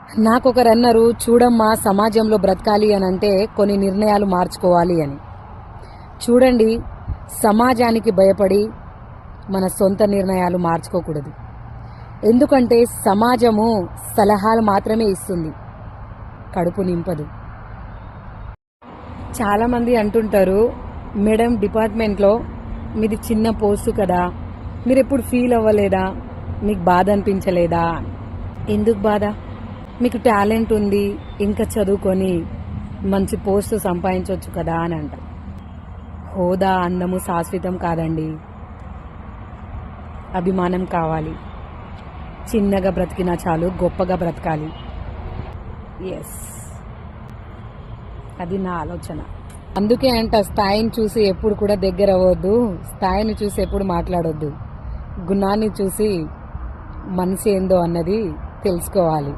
నాకొకరు అన్నారు, చూడమ్మా సమాజంలో బ్రతకాలి అని అంటే కొన్ని నిర్ణయాలు మార్చుకోవాలి అని. చూడండి, సమాజానికి భయపడి మన సొంత నిర్ణయాలు మార్చుకోకూడదు. ఎందుకంటే సమాజము సలహాలు మాత్రమే ఇస్తుంది, కడుపు నింపదు. చాలామంది అంటుంటారు, మేడం డిపార్ట్మెంట్లో మీది చిన్న పోస్టు కదా, మీరు ఎప్పుడు ఫీల్ అవ్వలేదా, మీకు బాధ అనిపించలేదా? ఎందుకు బాధ? మీకు టాలెంట్ ఉంది, ఇంకా చదువుకొని మంచి పోస్టు సంపాదించవచ్చు కదా అని అంట. హోదా అందము శాశ్వతం కాదండి. అభిమానం కావాలి. చిన్నగా బ్రతికినా చాలు, గొప్పగా బ్రతకాలి. ఎస్, అది నా ఆలోచన. అందుకే అంట, స్థాయిని చూసి ఎప్పుడు కూడా దగ్గర అవ్వద్దు, స్థాయిని చూసి ఎప్పుడు మాట్లాడొద్దు, గుణాన్ని చూసి మనసు ఏందో అన్నది తెలుసుకోవాలి.